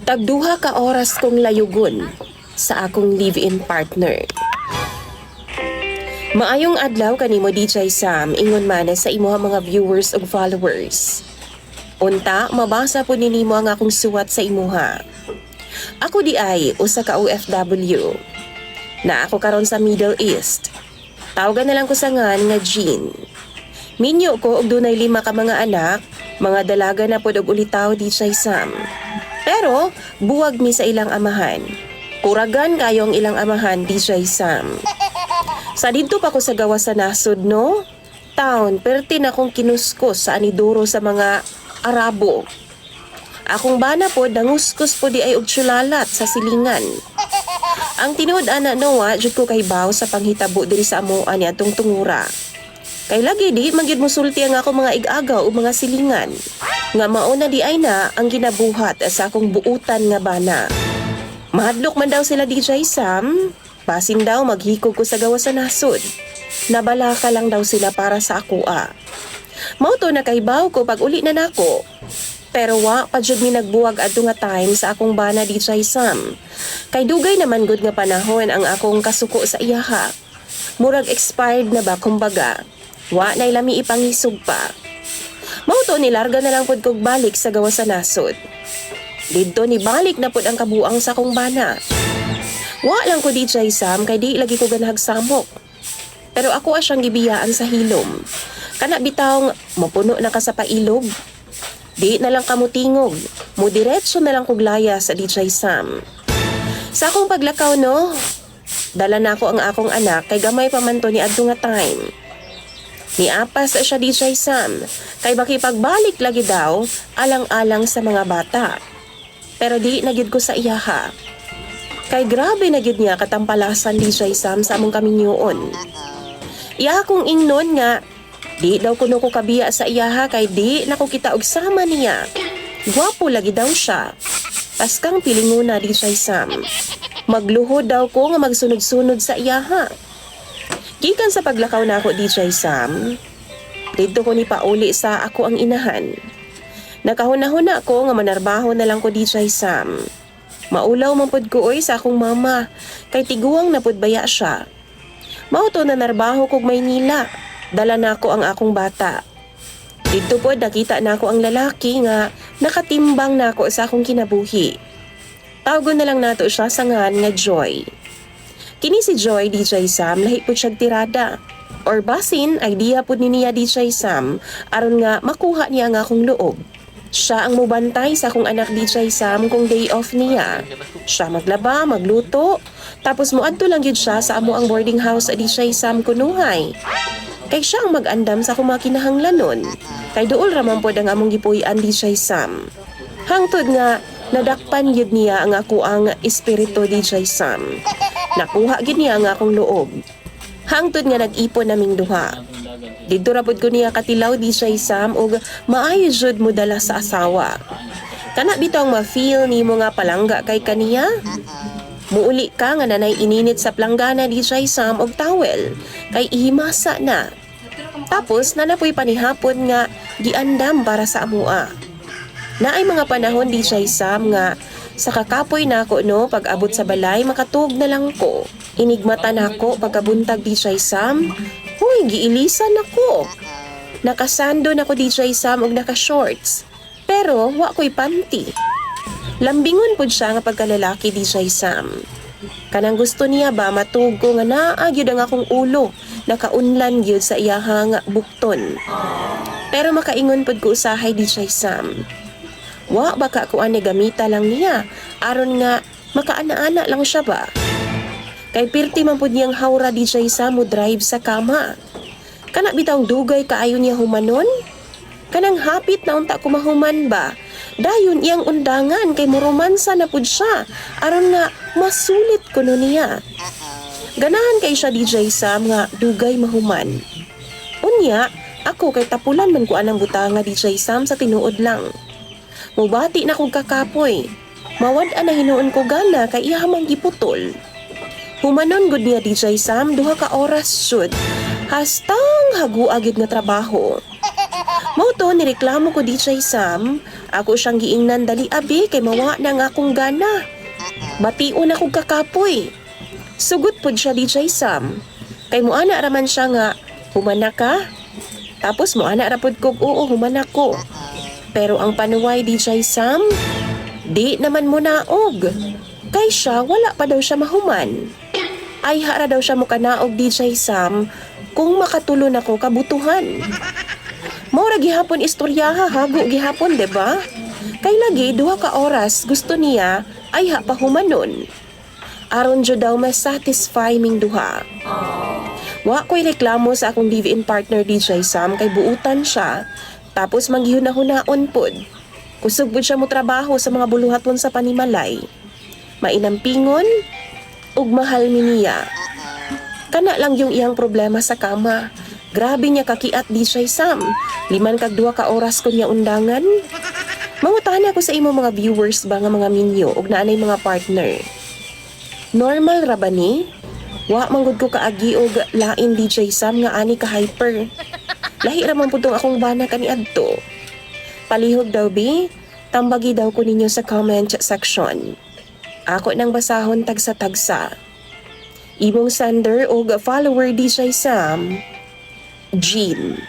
Tagduha ka oras kong layugon sa akong live-in partner. Maayong adlaw kanimo DJ Sam, ingon man sa imo mga viewers ug followers. Unta, mabasa po ninimo ang akong suwat sa imuha. Ako di ay usa ka OFW. Na ako karon sa Middle East. Tawagan na lang ko sa ngan nga Jean. Minyo ko og dunay 5 ka mga anak, mga dalaga na pod og ulitaw DJ Sam. Pero buwag mi sa ilang amahan. Kuragan kayo ang ilang amahan DJ Sam. Sa dito pa ko sa gawa sa nasod no? Town, perti na kong kinuskos sa aniduro sa mga Arabo. Akong bana po, danguskos po di ay og tsulalat sa silingan. Ang tinuod ana noa, jud ko kay baw sa panghitabo diri sa amoa ni atong tungura. Kay lagi di magyud mosulti ang ako mga igagaw o mga silingan. Nga mauna di ay na ang ginabuhat sa akong buutan nga bana. Mahadlok man daw sila DJ Sam. Basin daw maghikog ko sa gawa sa nasod. Nabalaka lang daw sila para sa akoa. Mauto na kay baw ko pag uli na nako. Pero wa pa jud mi nagbuwag adto nga time sa akong bana DJ Sam. Kay dugay naman gud nga panahon ang akong kasuko sa iyaha. Murag expired na ba kumbaga. Wa nay lami ipanghisog pa. Mauto ni larga na lang pud kog balik sa gawa sa nasod. Didto ni balik na pud ang kabuang sa akong bana. Wa lang ko DJ Sam kay di lagi ko ganahag samok. Pero ako asyang gibiyaan sa hilom. Kana bitawng mapuno na ka sa pailog. Di na lang kamutingog. Mo diretso na lang kog laya sa DJ Sam. Sa akong paglakaw no, dala na ako ang akong anak kay gamay pa man to ni adto nga time. Niapas siya DJ Sam kay makipagbalik lagi daw alang-alang sa mga bata. Pero di nagyud ko sa iyaha. Kay grabe na gyud niya katampalasan DJ Sam sa among kaminyoon. Iya kong ingnon nga, di daw kuno ko kabiya sa iyaha kay di na ko kita og sama niya. Gwapo lagi daw siya. Paskang pilinguna DJ Sam. Magluhod daw ko nga magsunod-sunod sa iyaha. Gikan sa paglakaw na ako DJ Sam, dito ko ni pauli sa ako ang inahan. Nakahuna-huna ko nga manarbaho na lang ko DJ Sam. Maulaw man pod ko oy sa akong mama, kay tiguang na pod baya siya. Mauto na narbaho kog Maynila, dala nako ang akong bata. Dito pod nakita nako ang lalaki nga nakatimbang nako sa akong kinabuhi. Tawgon na lang nato siya sa ngan nga Joy. Kini si Joy DJ Sam lahi pod siya tirada. Or basin idea pod ni niya DJ Sam aron nga makuha niya ang akong loob. Siya ang mubantay sa akong anak DJ Sam kung day off niya. Siya maglaba, magluto, tapos muadto lang yun siya sa amo ang boarding house sa DJ Sam kunuhay. Kay siya ang mag-andam sa akong mga kinahanglanon. Kay duol raman pod ang among gipuy-an DJ Sam. Hangtod nga, nadakpan yun niya ang ako ang espiritu DJ Sam. Nakuha yun niya ang akong loob. Hangtod nga nag-ipon naming duha. Dito rapod ko niya katilaw DJ Sam og maayo jud mo dala sa asawa. Kana bitong ma-feel nimo nga palangga kay kaniya? Muuli ka nga nanay ininit sa planggana DJ Sam og towel kay ihimasa na. Tapos nanapoy panihapon nga giandam para sa amua. Naay mga panahon DJ Sam nga sa kakapoy nako no pag-abot sa balay makatug na lang ko. Inigmata nako pagkabuntag DJ Sam. Hoy, giilisan ako. Nakasando na ko DJ Sam og naka-shorts. Pero wa ko'y panty. Lambingon pod siya nga pagkalalaki DJ Sam. Kanang gusto niya ba matug ko nga naa gyud ang akong ulo, nakaunlan gyud sa iyaha nga bukton. Pero makaingon pod ko usahay DJ Sam. Wa baka ko ani gamita lang niya aron nga makaana-ana lang siya ba. Kay pirti man pud niyang hawra DJ Sam mo drive sa kama. Kana bitang dugay kaayo niya humanon? Kanang hapit na unta ko mahuman ba? Dayon iyang undangan kay muromansa na pud siya aron nga masulit kuno niya. Ganahan kay siya DJ Sam nga dugay mahuman. Unya, ako kay tapulan man ko anang butanga DJ Sam sa tinuod lang. Mubati na kog kakapoy. Mawad-an na hinuon ko gana kay iya man giputol. Humanon gud niya DJ Sam 2 ka oras jud. Hastang haguagid nga trabaho. Mao to nireklamo ko DJ Sam, ako siyang giingnan dali abi kay mawa na nga akong gana. Bation akong kakapoy. Sugot pod siya DJ Sam. Kay muana raman siya nga, humana ka? Tapos muana rapod ko, oo humana ko. Pero ang panuway DJ Sam, di naman mo naog. Kay siya wala pa daw siya mahuman. Ay hara daw siya mo kanaog DJ Sam kung makatulon ako kabutuhan. Maura gihapon istoryaha hago gihapon, diba? Kay lagi 2 ka oras gusto niya ay ha pa humanon. Aron jud daw mas satisfy ming duha. Wa ko'y reklamo sa akong live-in partner DJ Sam kay buutan siya. Tapos manghihuna-hunaon pod. Kusog pod siya mo trabaho sa mga buluhaton sa panimalay. Mainampingon ug mahal mi niya. Kana lang yung iyang problema sa kama. Grabe niya kakiat DJ Sam. 5 kag 2 ka oras ko niya undangan. Mangutahan ako sa imo mga viewers ba nga mga minyo ug naanay mga partner. Normal ra ba ni? Wa manggod ko kaagi og lain DJ Sam nga ani ka hyper. Lahi ra man pud tong akong bana kaniadto. Palihog daw bi, tambagi daw ko ninyo sa comment section. Ako nang basahon tagsa-tagsa. Imong sender og follower DJ Sam, Jean.